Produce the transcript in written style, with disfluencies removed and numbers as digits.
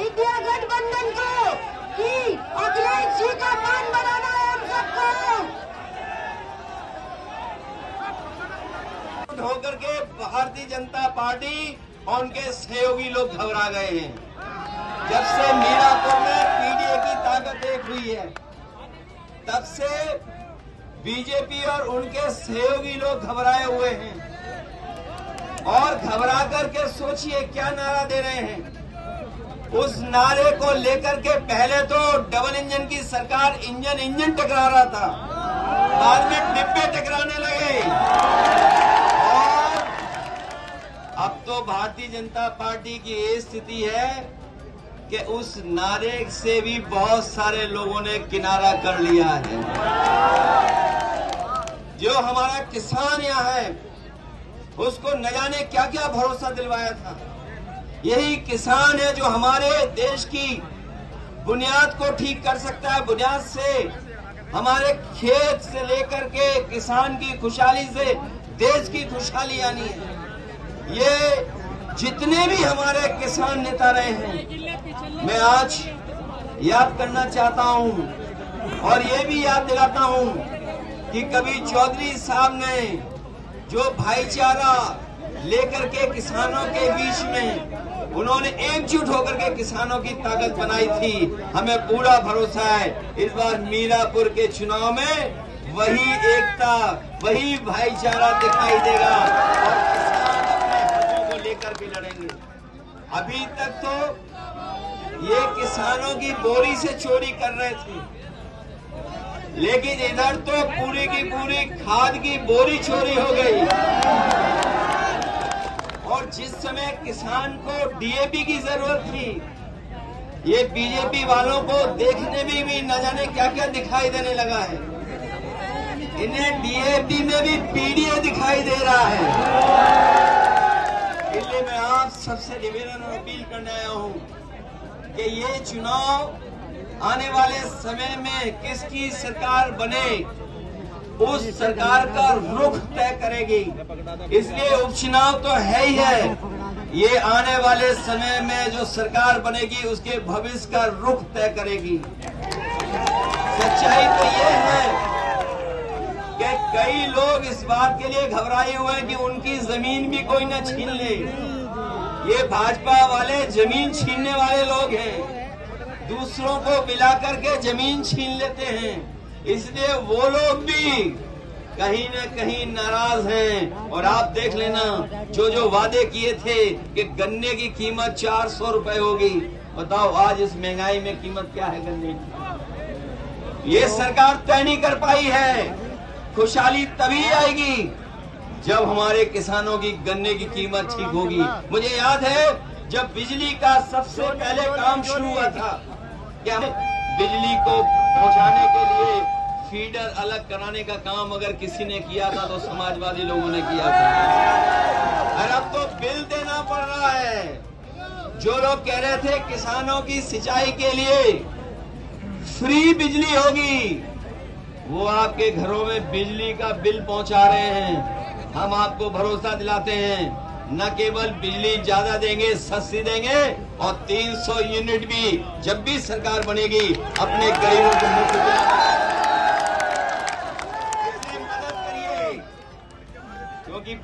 India गठबंधन को कि अखिलेश जी का मान बनाना है हम सबको। होकर के भारतीय जनता पार्टी और उनके सहयोगी लोग घबरा गए हैं। जब से मीरापुर में पीडीए की ताकत एक हुई है, तब से बीजेपी और उनके सहयोगी लोग घबराए हुए हैं। और घबरा करके सोचिए क्या नारा दे रहे हैं। उस नारे को लेकर के पहले तो डबल इंजन की सरकार इंजन टकरा रहा था, बाद में डिब्बे टकराने लगे, और अब तो भारतीय जनता पार्टी की ये स्थिति है कि उस नारे से भी बहुत सारे लोगों ने किनारा कर लिया है। जो हमारा किसान यहाँ है, उसको न जाने क्या क्या भरोसा दिलवाया था। यही किसान है जो हमारे देश की बुनियाद को ठीक कर सकता है। बुनियाद से हमारे खेत से लेकर के किसान की खुशहाली से देश की खुशहाली आनी है। ये जितने भी हमारे किसान नेता रहे हैं, मैं आज याद करना चाहता हूं और ये भी याद दिलाता हूं कि कभी चौधरी साहब ने जो भाईचारा लेकर के किसानों के बीच में उन्होंने एकजुट होकर के किसानों की ताकत बनाई थी। हमें पूरा भरोसा है इस बार मीरापुर के चुनाव में वही एकता, वही भाईचारा दिखाई देगा और किसान अपने हकों को लेकर भी लड़ेंगे। अभी तक तो ये किसानों की बोरी से चोरी कर रहे थे, लेकिन इधर तो पूरी की पूरी खाद की बोरी चोरी हो गई। और जिस समय किसान को डीएपी की जरूरत थी, ये बीजेपी वालों को देखने में भी न जाने क्या क्या दिखाई देने लगा है। इन्हें डीएपी में भी पीडीए दिखाई दे रहा है। इसलिए मैं आप सबसे निवेदन और अपील करने आया हूं कि ये चुनाव आने वाले समय में किसकी सरकार बने, उस सरकार का रुख तय करेगी। इसलिए उपचुनाव तो है ही है, ये आने वाले समय में जो सरकार बनेगी उसके भविष्य का रुख तय करेगी। सच्चाई तो ये है कि कई लोग इस बात के लिए घबराए हुए हैं कि उनकी जमीन भी कोई न छीन ले। ये भाजपा वाले जमीन छीनने वाले लोग हैं, दूसरों को मिला करके जमीन छीन लेते हैं। इसलिए वो लोग भी कहीं न कहीं नाराज हैं। और आप देख लेना, जो वादे किए थे कि गन्ने की कीमत 400 रुपए होगी, बताओ आज इस महंगाई में कीमत क्या है गन्ने की। ये सरकार तय नहीं कर पाई है। खुशहाली तभी आएगी जब हमारे किसानों की गन्ने की कीमत ठीक होगी। मुझे याद है जब बिजली का सबसे पहले काम शुरू हुआ था, क्या बिजली को पहुंचाने के लिए फीडर अलग कराने का काम अगर किसी ने किया था तो समाजवादी लोगों ने किया था। और अब तो बिल देना पड़ रहा है। जो लोग कह रहे थे किसानों की सिंचाई के लिए फ्री बिजली होगी, वो आपके घरों में बिजली का बिल पहुंचा रहे हैं। हम आपको भरोसा दिलाते हैं, न केवल बिजली ज्यादा देंगे, सस्ती देंगे, और 300 यूनिट भी जब भी सरकार बनेगी अपने गरीबों को मुफ्त मदद करिए, क्योंकि